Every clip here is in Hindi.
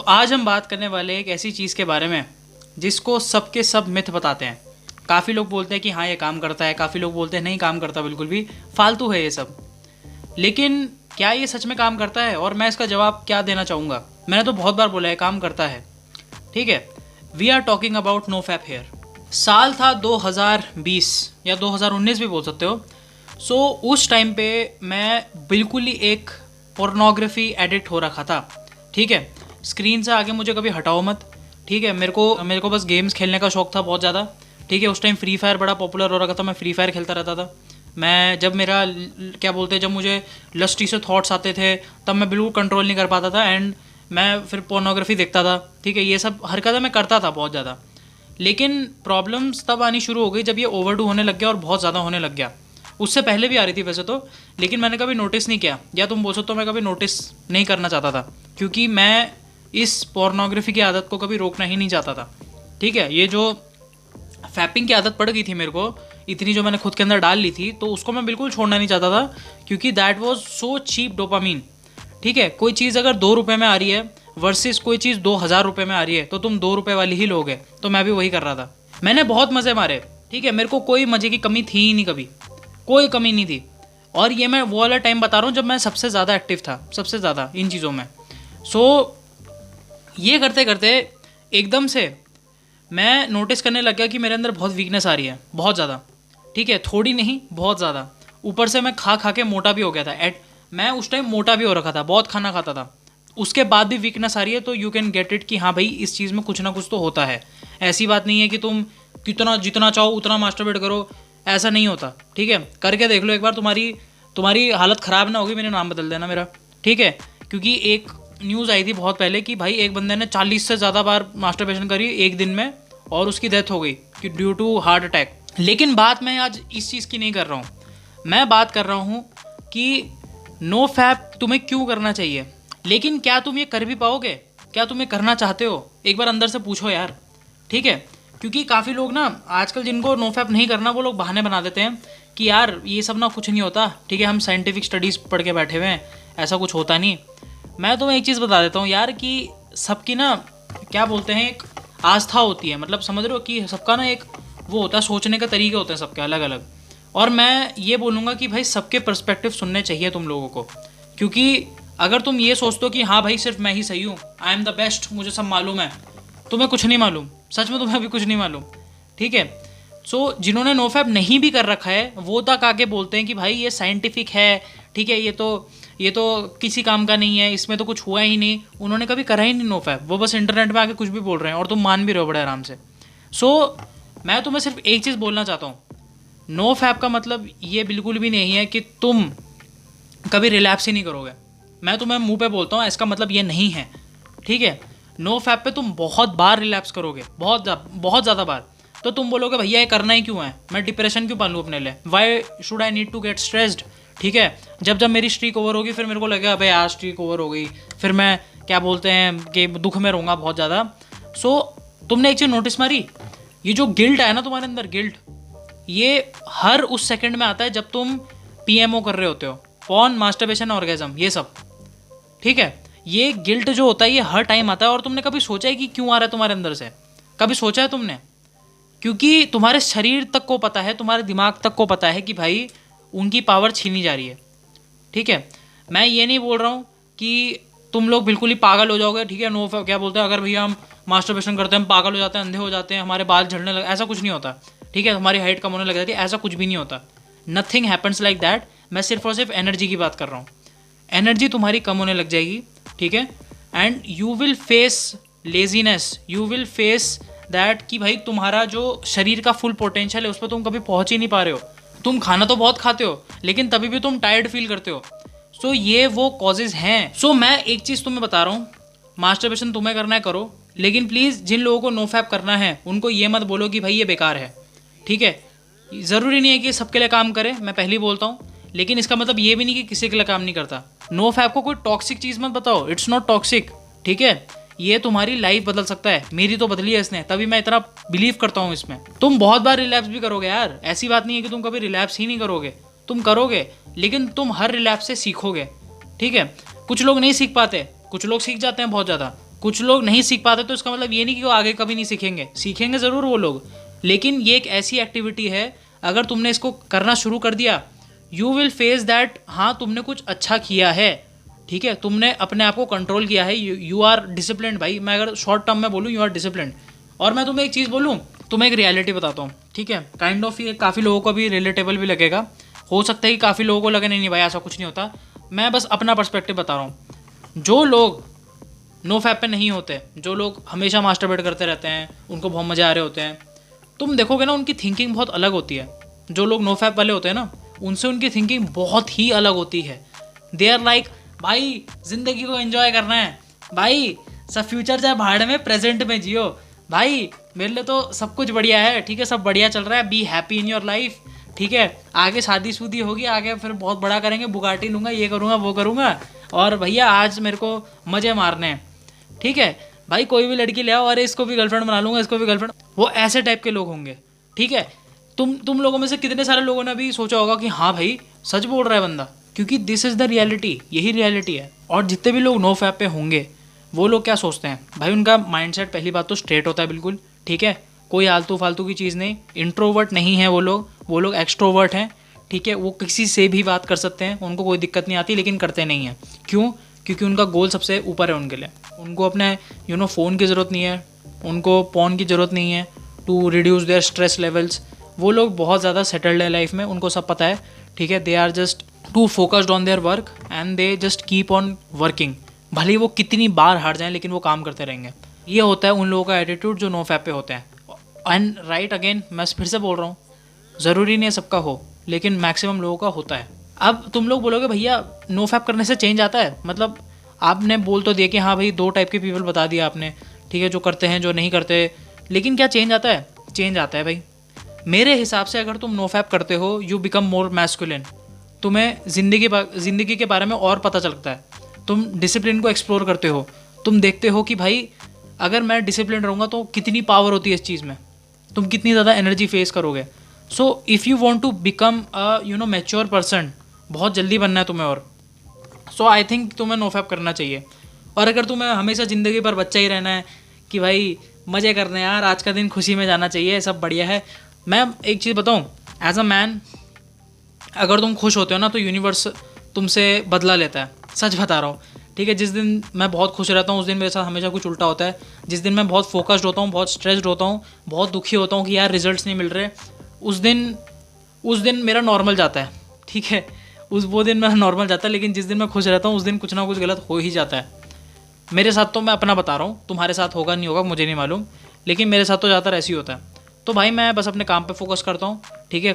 आज हम बात करने वाले हैं एक ऐसी चीज़ के बारे में जिसको सबके सब मिथ बताते हैं। काफ़ी लोग बोलते हैं कि हाँ ये काम करता है, काफ़ी लोग बोलते हैं नहीं काम करता, बिल्कुल भी फालतू है ये सब। लेकिन क्या ये सच में काम करता है? और मैं इसका जवाब क्या देना चाहूँगा। मैंने तो बहुत बार बोला है काम करता है, ठीक है। We are talking about no fap here. साल था 2020 या 2019 भी बोल सकते हो। सो उस टाइम पे मैं बिल्कुल ही एक पोर्नोग्राफी एडिक्ट हो रखा था, ठीक है। स्क्रीन से आगे मुझे कभी हटाओ मत, ठीक है। मेरे को बस गेम्स खेलने का शौक था बहुत ज़्यादा, ठीक है। उस टाइम फ्री फायर बड़ा पॉपुलर हो रखा था, मैं फ्री फायर खेलता रहता था। मैं जब मेरा क्या बोलते हैं, जब मुझे लस्टी से थॉट्स आते थे तब मैं बिल्कुल कंट्रोल नहीं कर पाता था एंड मैं फिर पोर्नोग्राफी देखता था, ठीक है। ये सब हरकतें मैं करता था बहुत ज़्यादा। लेकिन प्रॉब्लम्स तब आनी शुरू हो गई जब ये ओवरडू होने लग गया और बहुत ज़्यादा होने लग गया। उससे पहले भी आ रही थी वैसे तो, लेकिन मैंने कभी नोटिस नहीं किया, या तुम बोल सकते हो मैं कभी नोटिस नहीं करना चाहता था, क्योंकि मैं इस पोर्नोग्राफी की आदत को कभी रोकना ही नहीं चाहता था, ठीक है। ये जो फैपिंग की आदत पड़ गई थी मेरे को, इतनी जो मैंने खुद के अंदर डाल ली थी, तो उसको मैं बिल्कुल छोड़ना नहीं चाहता था, क्योंकि that was so cheap dopamine, ठीक है। कोई चीज़ अगर 2 रुपये में आ रही है वर्सेस कोई चीज़ 2000 रुपये में आ रही है, तो तुम 2 रुपये वाली ही लोगे। तो मैं भी वही कर रहा था। मैंने बहुत मज़े मारे, ठीक है। मेरे को कोई मज़े की कमी थी ही नहीं, कभी कोई कमी नहीं थी। और ये मैं वो वाला टाइम बता रहा हूँ जब मैं सबसे ज़्यादा एक्टिव था, सबसे ज़्यादा इन चीज़ों में। सो ये करते करते एकदम से मैं नोटिस करने लग गया कि मेरे अंदर बहुत वीकनेस आ रही है, बहुत ज़्यादा, ठीक है। थोड़ी नहीं, बहुत ज़्यादा। ऊपर से मैं खा खा के मोटा भी हो गया था। मैं उस टाइम मोटा भी हो रखा था, बहुत खाना खाता था। उसके बाद भी वीकनेस आ रही है, तो यू कैन गेट इट कि हाँ भाई इस चीज़ में कुछ ना कुछ तो होता है। ऐसी बात नहीं है कि तुम जितना चाहो उतना मास्टरबेट करो, ऐसा नहीं होता, ठीक है। करके देख लो एक बार, तुम्हारी हालत ख़राब ना होगी, मेरा नाम बदल देना मेरा, ठीक है। क्योंकि एक न्यूज़ आई थी बहुत पहले कि भाई एक बंदे ने 40 से ज़्यादा बार मास्टरबेशन करी एक दिन में और उसकी डेथ हो गई कि ड्यू टू हार्ट अटैक। लेकिन बात मैं आज इस चीज़ की नहीं कर रहा हूँ। मैं बात कर रहा हूँ कि नो फैप तुम्हें क्यों करना चाहिए, लेकिन क्या तुम ये कर भी पाओगे? क्या तुम ये करना चाहते हो? एक बार अंदर से पूछो यार, ठीक है। क्योंकि काफ़ी लोग ना आजकल जिनको नो फैप नहीं करना, वो लोग बहाने बना देते हैं कि यार ये सब ना कुछ नहीं होता, ठीक है। हम साइंटिफिक स्टडीज़ पढ़ के बैठे हुए हैं, ऐसा कुछ होता नहीं। मैं तुम्हें एक चीज़ बता देता हूँ यार कि सबकी ना क्या बोलते हैं, एक आस्था होती है, मतलब समझ रहे हो कि सबका ना एक वो होता है, सोचने का तरीके होते हैं सबके अलग अलग। और मैं ये बोलूँगा कि भाई सबके पर्सपेक्टिव सुनने चाहिए तुम लोगों को, क्योंकि अगर तुम ये सोचते हो कि हाँ भाई सिर्फ मैं ही सही हूँ, आई एम द बेस्ट, मुझे सब मालूम है, तुम्हें कुछ नहीं मालूम। सच में तुम्हें अभी कुछ नहीं मालूम, ठीक है। सो जिन्होंने नो फैप नहीं भी कर रखा है वो तक आके बोलते हैं कि भाई ये साइंटिफिक है, ठीक है, ये तो किसी काम का नहीं है, इसमें तो कुछ हुआ ही नहीं। उन्होंने कभी करा ही नहीं नो फैप, वो बस इंटरनेट में आके कुछ भी बोल रहे हैं और तुम मान भी रहे हो बड़े आराम से। सो मैं तुम्हें सिर्फ एक चीज़ बोलना चाहता हूँ, नो फैप का मतलब ये बिल्कुल भी नहीं है कि तुम कभी रिलैप्स ही नहीं करोगे। मैं तुम्हें मुंह पे बोलता हूँ, इसका मतलब ये नहीं है, ठीक है। नो फैप पे तुम बहुत बार रिलैप्स करोगे, बहुत ज़्यादा बार। तो तुम बोलोगे भैया ये करना ही क्यों है, मैं डिप्रेशन क्यों पालूँ अपने लिए, why should I need to get stressed, ठीक है। जब मेरी स्ट्रीक ओवर होगी फिर मेरे को लगेगा भाई आज स्ट्रीक ओवर हो गई, फिर मैं क्या बोलते हैं कि दुख में रहूँगा बहुत ज़्यादा। सो तुमने एक चीज़ नोटिस मारी, ये जो गिल्ट है ना तुम्हारे अंदर, गिल्ट, ये हर उस सेकंड में आता है जब तुम पीएमओ कर रहे होते हो, पॉर्न, मास्टरबेशन, ऑर्गेजम, ये सब, ठीक है। ये गिल्ट जो होता है ये हर टाइम आता है। और तुमने कभी सोचा है कि क्यों आ रहा है तुम्हारे अंदर से? कभी सोचा है तुमने? क्योंकि तुम्हारे शरीर तक को पता है, तुम्हारे दिमाग तक को पता है कि भाई उनकी पावर छीनी जा रही है, ठीक है। मैं ये नहीं बोल रहा हूँ कि तुम लोग बिल्कुल ही पागल हो जाओगे, ठीक है। नो क्या बोलते हैं, अगर भैया हम मास्टरबेशन करते हैं हम पागल हो जाते हैं, अंधे हो जाते हैं, हमारे बाल झड़ने लगे, ऐसा कुछ नहीं होता, ठीक है। हमारी हाइट कम होने लग जाती है, ऐसा कुछ भी नहीं होता। Nothing happens like that. मैं सिर्फ और सिर्फ एनर्जी की बात कर रहा हूँ। एनर्जी तुम्हारी कम होने लग जाएगी, ठीक है। And you will face laziness, you will face that कि भाई तुम्हारा जो शरीर का फुल पोटेंशियल है उस पर तुम कभी पहुँच ही नहीं पा रहे हो। तुम खाना तो बहुत खाते हो लेकिन तभी भी तुम टायर्ड फील करते हो। सो ये वो कॉजेज हैं। सो मैं एक चीज़ तुम्हें बता रहा हूँ, मास्टरबेशन तुम्हें करना है करो, लेकिन प्लीज़ जिन लोगों को नो फैप करना है उनको ये मत बोलो कि भाई ये बेकार है, ठीक है। ज़रूरी नहीं है कि सबके लिए काम करे, मैं पहले ही बोलता हूँ, लेकिन इसका मतलब ये भी नहीं कि किसी के लिए काम नहीं करता। नो फैप को कोई टॉक्सिक चीज़ मत बताओ, इट्स नॉट टॉक्सिक, ठीक है। ये तुम्हारी लाइफ बदल सकता है, मेरी तो बदली है इसने, तभी मैं इतना बिलीव करता हूँ इसमें। तुम बहुत बार रिलैप्स भी करोगे यार, ऐसी बात नहीं है कि तुम कभी रिलैप्स ही नहीं करोगे, तुम करोगे, लेकिन तुम हर रिलैप्स से सीखोगे, ठीक है। कुछ लोग नहीं सीख पाते, कुछ लोग सीख जाते हैं बहुत ज़्यादा, कुछ लोग नहीं सीख पाते तो इसका मतलब ये नहीं कि वो आगे कभी नहीं सीखेंगे, सीखेंगे ज़रूर वो लोग, लेकिन ये एक ऐसी एक्टिविटी है अगर तुमने इसको करना शुरू कर दिया, यू विल फेस दैट, हाँ तुमने कुछ अच्छा किया है, ठीक है, तुमने अपने आप को कंट्रोल किया है, यू आर डिसिप्लिन भाई। मैं अगर शॉर्ट टर्म में बोलूँ, यू आर डिसिप्लिन। और मैं तुम्हें एक चीज़ बोलूँ, तुम्हें एक रियलिटी बताता हूँ, ठीक है, काइंड ऑफ ये काफ़ी लोगों को भी रिलेटेबल भी लगेगा, हो सकता है कि काफ़ी लोगों को लगे नहीं नहीं भाई ऐसा कुछ नहीं होता, मैं बस अपना पर्सपेक्टिव बता रहा हूँ। जो लोग नो फैप पे नहीं होते, जो लोग हमेशा मास्टरबेट करते रहते हैं, उनको बहुत मज़े आ रहे होते हैं, तुम देखोगे ना उनकी थिंकिंग बहुत अलग होती है। जो लोग नो फैप वाले होते हैं ना, उनसे उनकी थिंकिंग बहुत ही अलग होती है। दे आर लाइक भाई ज़िंदगी को एंजॉय करना है भाई, सब फ्यूचर चाहे भाड़ में, प्रेजेंट में जियो भाई, मेरे लिए तो सब कुछ बढ़िया है, ठीक है, सब बढ़िया चल रहा है, be happy in your life, ठीक है, आगे शादी होगी, आगे फिर बहुत बड़ा करेंगे, बुगाटी लूँगा, ये करूँगा वो करूँगा, और भैया आज मेरे को मज़े मारने हैं, ठीक है भाई, कोई भी लड़की ले आओ, अरे इसको भी गर्लफ्रेंड बना लूँगा, इसको भी गर्लफ्रेंड, वो ऐसे टाइप के लोग होंगे, ठीक है। तुम लोगों में से कितने सारे लोगों ने भी सोचा होगा कि हाँ भाई सच बोल रहा है बंदा, क्योंकि दिस इज़ द रियलिटी, यही रियलिटी है। और जितने भी लोग नो फैप पे होंगे वो लोग क्या सोचते हैं भाई, उनका माइंडसेट पहली बात तो स्ट्रेट होता है बिल्कुल, ठीक है, कोई आलतू फालतू की चीज़ नहीं, इंट्रोवर्ट नहीं है वो लोग एक्सट्रोवर्ट हैं, ठीक है, वो किसी से भी बात कर सकते हैं, उनको कोई दिक्कत नहीं आती, लेकिन करते नहीं हैं। क्यों? क्योंकि उनका गोल सबसे ऊपर है उनके लिए, उनको अपने फ़ोन की ज़रूरत नहीं है, उनको पॉन की ज़रूरत नहीं है to reduce their stress levels. वो लोग बहुत ज़्यादा सेटल्ड है लाइफ में, उनको सब पता है, ठीक है, they are just too focused on their work and they just keep on working, भले ही वो कितनी बार हार जाएं लेकिन वो काम करते रहेंगे। ये होता है उन लोगों का एटीट्यूड जो नो फैप पे होते हैं। एंड राइट अगेन, मैं फिर से बोल रहा हूँ, ज़रूरी नहीं है सबका हो, लेकिन मैक्सिमम लोगों का होता है। अब तुम लोग बोलोगे भैया नो फैप करने से चेंज आता है, मतलब आपने बोल तो दिया कि हाँ भाई 2 टाइप के पीपल बता दिया आपने, ठीक है, जो करते हैं जो नहीं करते, लेकिन क्या चेंज आता है? चेंज आता है भाई। मेरे हिसाब से अगर तुम नो फैप करते हो, यू बिकम मोर मैस्कुलिन, तुम्हें ज़िंदगी के बारे में और पता चलता है, तुम डिसिप्लिन को एक्सप्लोर करते हो, तुम देखते हो कि भाई अगर मैं डिसिप्लिन रहूँगा तो कितनी पावर होती है इस चीज़ में, तुम कितनी ज़्यादा एनर्जी फेस करोगे। So if you want to become a mature person, बहुत जल्दी बनना है तुम्हें, और सो आई थिंक तुम्हें नो फैप करना चाहिए। और अगर तुम्हें हमेशा ज़िंदगी भर बच्चा ही रहना है कि भाई मज़े करने यार, आज का दिन खुशी में जाना चाहिए, सब बढ़िया है, मैं एक चीज़ बताऊँ, एज अ मैन अगर तुम खुश होते हो ना तो यूनिवर्स तुमसे बदला लेता है, सच बता रहा हूँ, ठीक है। जिस दिन मैं बहुत खुश रहता हूँ उस दिन मेरे साथ हमेशा कुछ उल्टा होता है, जिस दिन मैं बहुत फोकस्ड होता हूँ, बहुत स्ट्रेस्ड होता हूँ, बहुत दुखी होता हूँ कि यार रिजल्ट्स नहीं मिल रहे, उस दिन मेरा नॉर्मल जाता है, ठीक है, वो दिन मेरा नॉर्मल जाता है। लेकिन जिस दिन मैं खुश रहता हूँ उस दिन कुछ ना कुछ गलत हो ही जाता है मेरे साथ। तो मैं अपना बता रहा हूँ, तुम्हारे साथ होगा नहीं होगा मुझे नहीं मालूम, लेकिन मेरे साथ तो ज़्यादातर ऐसे ही होता है। तो भाई मैं बस अपने काम पे फोकस करता हूँ, ठीक है,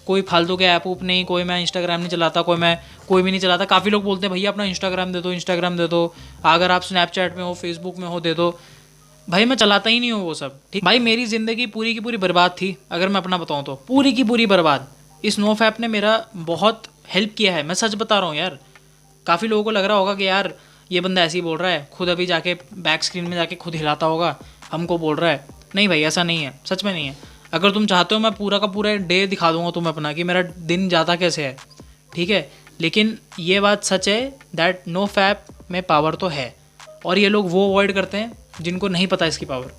कोई फालतू के ऐप नहीं, कोई मैं इंस्टाग्राम नहीं चलाता, कोई भी नहीं चलाता। काफ़ी लोग बोलते हैं भैया अपना इंस्टाग्राम दे दो, अगर आप स्नैपचैट में हो, फेसबुक में हो, दे दो। भाई मैं चलाता ही नहीं हूँ वो सब, ठीक। भाई मेरी ज़िंदगी पूरी की पूरी बर्बाद थी, अगर मैं अपना बताऊँ तो पूरी की पूरी बर्बाद। इस नो फैप ने मेरा बहुत हेल्प किया है, मैं सच बता रहा हूँ यार। काफ़ी लोगों को लग रहा होगा कि यार ये बंदा ऐसे ही बोल रहा है, खुद अभी जाके बैक स्क्रीन में जाके खुद हिलाता होगा, हमको बोल रहा है। नहीं भाई ऐसा नहीं है, सच में नहीं है। अगर तुम चाहते हो मैं पूरा का पूरा डे दिखा दूंगा तुम्हें अपना कि मेरा दिन जाता कैसे है, ठीक है। लेकिन ये बात सच है दैट नो फैप में पावर तो है, और ये लोग वो अवॉइड करते हैं जिनको नहीं पता इसकी पावर।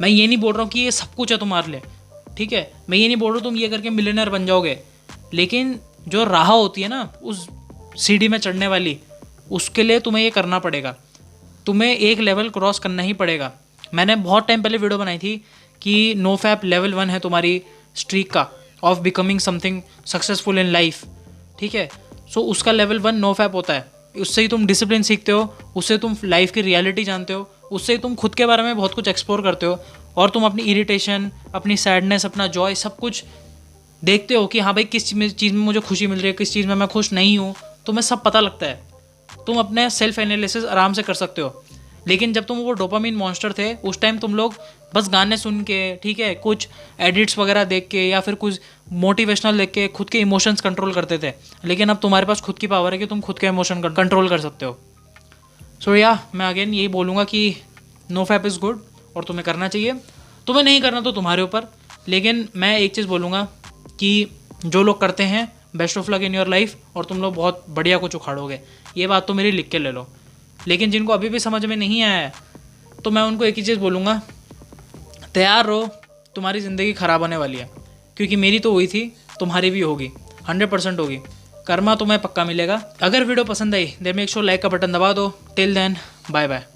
मैं ये नहीं बोल रहा हूँ कि ये सब कुछ है तुम्हारे लिए, ठीक है, मैं ये नहीं बोल रहा हूँ तुम ये करके मिलियनर बन जाओगे, लेकिन जो राह होती है ना उस सीढ़ी में चढ़ने वाली, उसके लिए तुम्हें ये करना पड़ेगा, तुम्हें एक लेवल क्रॉस करना ही पड़ेगा। मैंने बहुत टाइम पहले वीडियो बनाई थी कि नो फैप लेवल 1 है तुम्हारी स्ट्रीक का, of becoming something successful in life, ठीक है। सो उसका लेवल 1 नो फैप होता है, उससे ही तुम डिसिप्लिन सीखते हो, उससे तुम लाइफ की रियलिटी जानते हो, उससे ही तुम खुद के बारे में बहुत कुछ एक्सप्लोर करते हो, और तुम अपनी इरिटेशन, अपनी सैडनेस, अपना जॉय, सब कुछ देखते हो कि हाँ भाई किस चीज़ में मुझे खुशी मिल रही है, किस चीज़ में मैं खुश नहीं हूँ, तुम्हें सब पता लगता है, तुम अपने सेल्फ एनालिसिस आराम से कर सकते हो। लेकिन जब तुम वो डोपामिन मॉन्स्टर थे उस टाइम तुम लोग बस गाने सुन के, ठीक है, कुछ एडिट्स वगैरह देख के या फिर कुछ मोटिवेशनल देख के खुद के इमोशंस कंट्रोल करते थे। लेकिन अब तुम्हारे पास खुद की पावर है कि तुम खुद के इमोशन कंट्रोल कर सकते हो। सो या मैं अगेन यही बोलूँगा कि नो फैप इज़ गुड और तुम्हें करना चाहिए, तुम्हें नहीं करना तो तुम्हारे ऊपर। लेकिन मैं एक चीज़ बोलूँगा कि जो लोग करते हैं best of luck in your life, और तुम लोग बहुत बढ़िया कुछ उखाड़ोगे, ये बात तो मेरी लिख के ले लो। लेकिन जिनको अभी भी समझ में नहीं आया है तो मैं उनको एक ही चीज़ बोलूँगा, तैयार रहो, तुम्हारी ज़िंदगी ख़राब होने वाली है। क्योंकि मेरी तो हुई थी, तुम्हारी भी होगी, 100% होगी। कर्मा तुम्हें पक्का मिलेगा। अगर वीडियो पसंद आई देन मेक श्योर लाइक का बटन दबा दो। Till then bye bye.